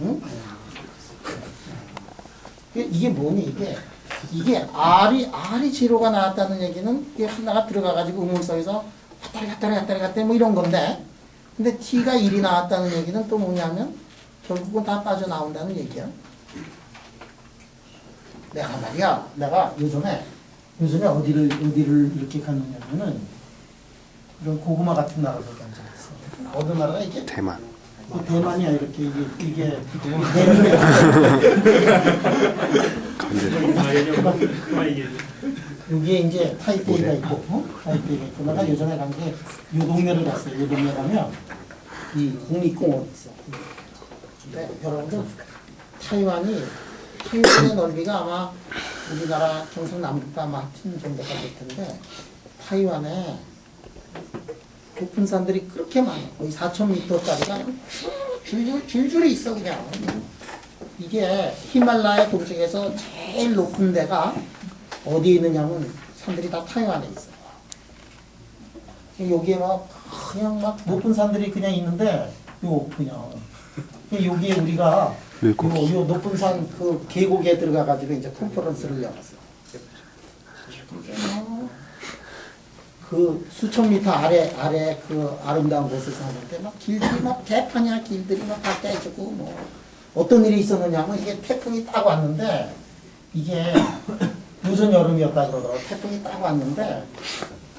응? 이게 뭐니 이게 R이 제로가 나왔다는 얘기는 이게 하나가 들어가가지고 음울성에서 왔다리 갔다리 뭐 이런 건데, 근데 T가 1이 나왔다는 얘기는 또 뭐냐면 결국은 다 빠져나온다는 얘기야. 내가 요즘에 어디를 이렇게 갔느냐면은 이런 고구마 같은 나라를 갔잖아. 어느 나라가 이게? 대만. 대만이야 이렇게 이게 여기에 이제 타이페이가 있고, 타이페이가 있고, 내가 요즘에 간 게 요 동네를 갔어요. 요 동네 가면 이 국립공원이 있어. 근데 여러분들 타이완의 넓이가 아마 우리나라 경상남북도 아마 합친 정도가 될 텐데, 타이완에 높은 산들이 그렇게 많아. 거의 4,000m짜리가 줄줄이 있어 그냥. 이게 히말라야 동쪽에서 제일 높은 데가 어디에 있느냐면 산들이 다 타이완에 있어. 여기에 그냥 높은 산들이 그냥 있는데 여기에 우리가 요 높은 산 그 계곡에 들어가가지고 이제 컨퍼런스를 열었어. 그 수천 미터 아래 그 아름다운 곳에서 하는데 길들이 개판이야. 길들이 다 깨지고 뭐 어떤 일이 있었느냐면 이게 태풍이 딱 왔는데, 이게 늦은 여름이었다 그러더라고. 태풍이 딱 왔는데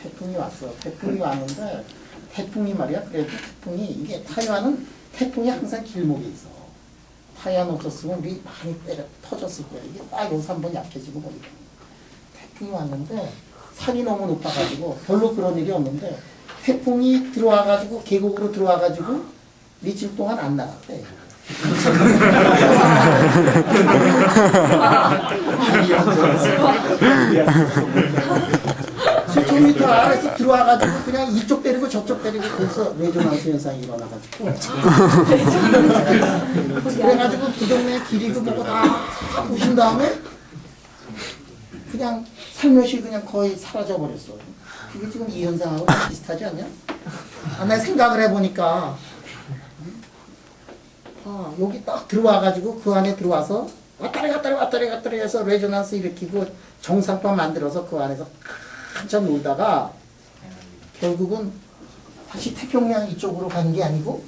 태풍이 왔는데 태풍이 말이야. 그래도 태풍이 이게 타이완은 태풍이 항상 길목에 있어. 타이완 없었으면 우리 많이 터졌을 거야. 이게 딱 여기서 한번 약해지고 뭐 이런. 태풍이 왔는데 산이 너무 높아가지고 별로 그런 일이 없는데 태풍이 들어와가지고 계곡으로 들어와가지고 며칠 동안 안 나갔대. 수천 포토미터 안에서 들어와가지고 그냥 이쪽 때리고 저쪽 때리고 그래서 레조넌스 현상이 일어나가지고 그래가지고 그 동네 길이고 뭐고 다 부신 다음에 그냥 살며시 그냥 거의 사라져 버렸어. 이게 지금 이 현상하고 비슷하지 않냐? 아, 내가 생각을 해보니까 여기 딱 들어와가지고 그 안에 들어와서 왔다리 해서 레조넌스 일으키고 정상파 만들어서 그 안에서 한참 놀다가 결국은 다시 태평양 이쪽으로 가는 게 아니고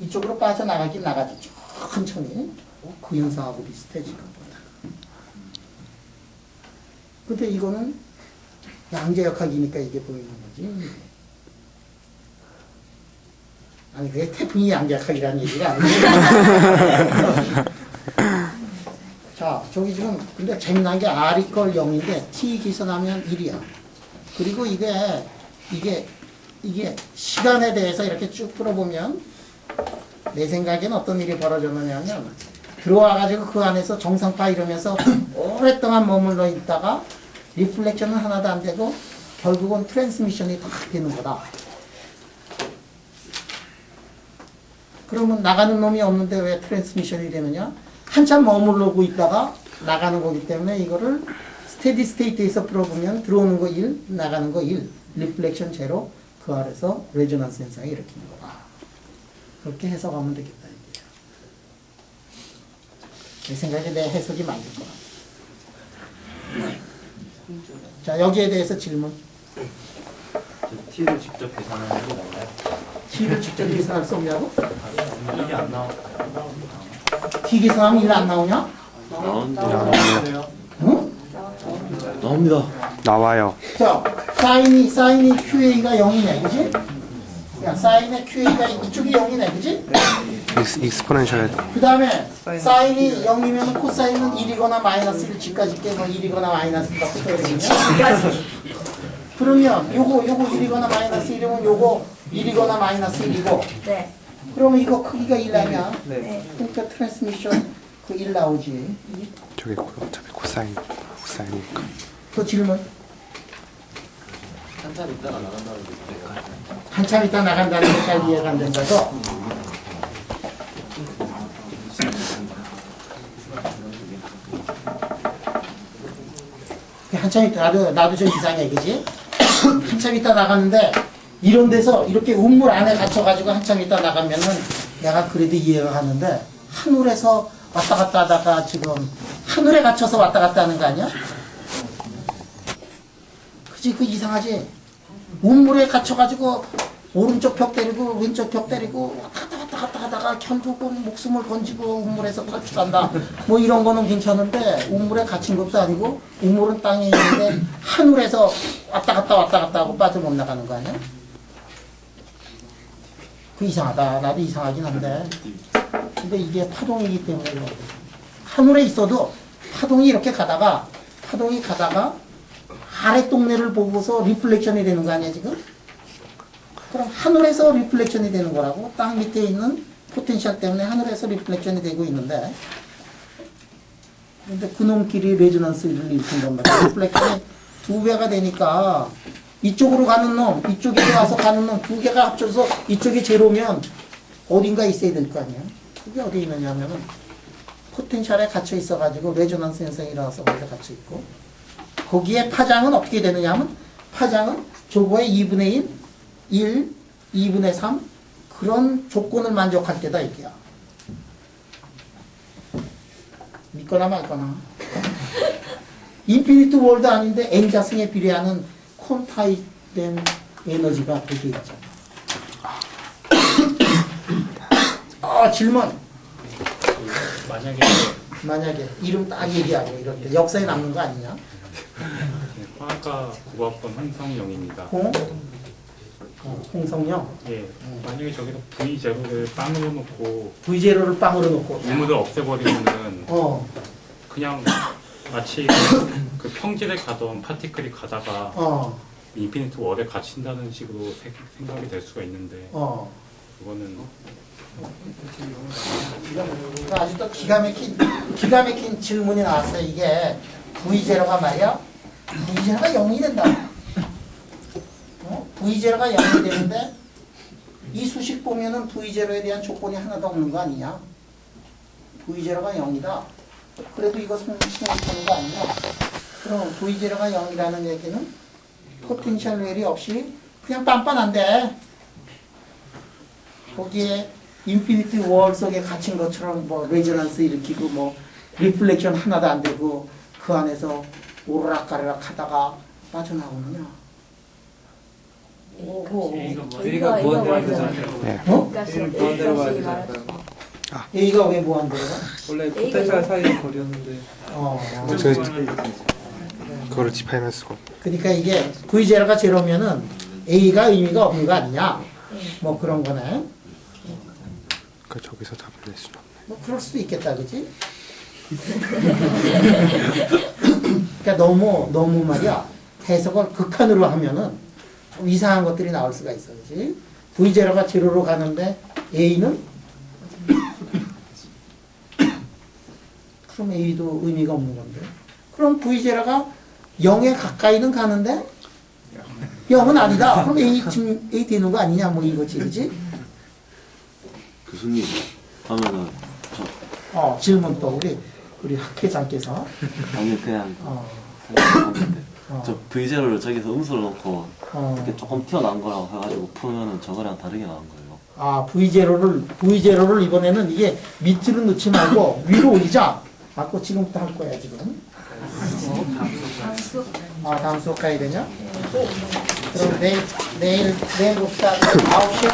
이쪽으로 빠져나가긴 나가지 천천히. 그 현상하고 비슷해 지금. 근데 이거는 양자역학이니까 이게 보이는 거지. 아니 그게 태풍이 양자역학이라는 얘기가 아니고. 자, 저기 지금 근데 재미난 게 R이 걸 0인데 T 계산하면 1이야. 그리고 이게 시간에 대해서 이렇게 쭉 풀어보면 내 생각엔 어떤 일이 벌어졌느냐면 들어와가지고 그 안에서 정상파 이러면서 오랫동안 머물러 있다가 리플렉션은 하나도 안 되고 결국은 트랜스미션이 다 되는 거다. 그러면 나가는 놈이 없는데 왜 트랜스미션이 되느냐? 한참 머무르고 있다가 나가는 거기 때문에 이거를 스테디 스테이트에서 풀어보면 들어오는 거 1, 나가는 거 1, 리플렉션 제로, 그 아래서 레조넌스 현상이 일으키는 거다. 그렇게 해석하면 되겠다. 내 생각에 내 해석이 맞을 거야. 자, 여기에 대해서 질문. T를 직접 계산하는 게 나와요? T를 직접 계산할 수 없냐고? 이게 안 나와. T 계산하면 1 안 나오냐? 나오는데요. 응? 나옵니다. 나와요. 자, 사인이 QA가 0이네, 그지? 야, 사인의 QA가 이쪽이 0이네, 그지? 익스포넨셜. 그 다음에 사인이 0이면 코사인은 1이거나 마이너스 1 집까지 깨면 1이거나 마이너스가 붙어야 되겠냐? 그러면 요거 1이거나 마이너스 1이면 요거 1이거나 마이너스 1이고 네. 그러면 이거 크기가 1 아니야? 네. 그러니까 트랜스미션 그 1 나오지. 저게 어차피 코사인이니까. 그 질문. 한참 있다가 나간다는 게 한참 있다 나간다는 게 잘 이해가 안 된다고? 한참 있다 나도 좀 이상해, 그지? 한참 있다 나갔는데 이런 데서 이렇게 우물 안에 갇혀가지고 한참 있다 나가면은 내가 그래도 이해가 하는데 하늘에서 왔다 갔다 하다가 지금 하늘에 갇혀서 왔다 갔다 하는 거 아니야? 그지? 그 이상하지? 우물에 갇혀가지고 오른쪽 벽 때리고 왼쪽 벽 때리고 왔다 갔다 하다가 결국은 목숨을 건지고 우물에서 탈출한다. 뭐 이런 거는 괜찮은데 우물에 갇힌 것도 아니고 우물은 땅에 있는데 하늘에서 왔다 갔다 하고 빠져 못 나가는 거 아니야? 그 이상하다. 나도 이상하긴 한데. 근데 이게 파동이기 때문에 그런 거지. 하늘에 있어도 파동이 이렇게 가다가 아래 동네를 보고서 리플렉션이 되는 거 아니야 지금? 그럼 하늘에서 리플렉션이 되는 거라고. 땅 밑에 있는 포텐셜 때문에 하늘에서 리플렉션이 되고 있는데 근데 그놈끼리 레조넌스를 일으킨단 말이야. 리플렉션이 2배가 되니까 이쪽으로 가는 놈, 이쪽에 와서 가는 놈 두 개가 합쳐서 이쪽이 제로면 어딘가 있어야 될 거 아니야. 그게 어디 있느냐면은 포텐셜에 갇혀 있어가지고 레조넌스 현상이 일어나서 거기에 갇혀 있고 거기에 파장은 어떻게 되느냐 하면 파장은 저거의 2분의 1, 2분의 3 그런 조건을 만족할 때다 이게야. 믿거나 말거나. 인피니트 월드 아닌데 n자승에 비례하는 콘타입된 에너지가 되게 있잖아. 질문. 만약에 이름 딱 얘기하고 이럴 때 역사에 남는 거 아니냐? 화학과 국어학번 홍성영입니다. 홍성영. 예. 만약에 저기서 V0를 빵으로 놓고 V0를 빵으로 놓고 유무를 없애버리면은 그냥 마치 그 평지를 가던 파티클이 가다가 인피니트 월에 갇힌다는 식으로 생각이 될 수가 있는데 그거는 아주 또 기가 막힌 질문이 나왔어요. 이게 V0가 말이야. V0가 0이 된다. V0가 0이 되는데 이 수식 보면은 V0에 대한 조건이 하나도 없는 거 아니냐? V0가 0이다. 그래도 이거 성립하는 거 아니냐? 그럼 V0가 0이라는 얘기는 포텐셜 웰이 없이 그냥 빤빤한데 거기에 인피니티 월 속에 갇힌 것처럼 뭐 레저넌스 일으키고 뭐 리플렉션 하나도 안 되고 그 안에서 오르락가르락 하다가 빠져나오느냐? 오호. A가 무한대로 네. 어? 무한대로 가야 되지 않을까요? A가 왜 무한대로가? 원래 포텐셜 사이의 거리였는데 그거를 디파인할 수가 없네. 그러니까 이게 V0가 제로면은 A가 의미가 없는 거 아니냐? 뭐 그런 거네. 그 저기서 답을 낼 수는 없네. 뭐 그럴 수도 있겠다, 그지? 그러니까 너무 말이야 해석을 극한으로 하면은 좀 이상한 것들이 나올 수가 있어, 그지? V0가 제로로 가는데 A는 그럼 A도 의미가 없는 건데. 그럼 V0가 0에 가까이는 가는데 0은 아니다. 그럼 지금 A 되는 거 아니냐? 뭐 이거지, 그지? 교수님 하면은 질문 또 우리 학회장께서 아니 그냥 어, 생각하는데 어, 저 V0를 저기서 음수를 넣고 어. 이렇게 조금 튀어나온 거라고 해가지고 풀면은 저거랑 다르게 나온 거예요. V0를 이번에는 이게 밑으로 넣지 말고 위로 올리자. 아까 지금부터 할 거야, 지금. 다음 수업 가야 되냐? 그럼 내일 봅시다. 9시에?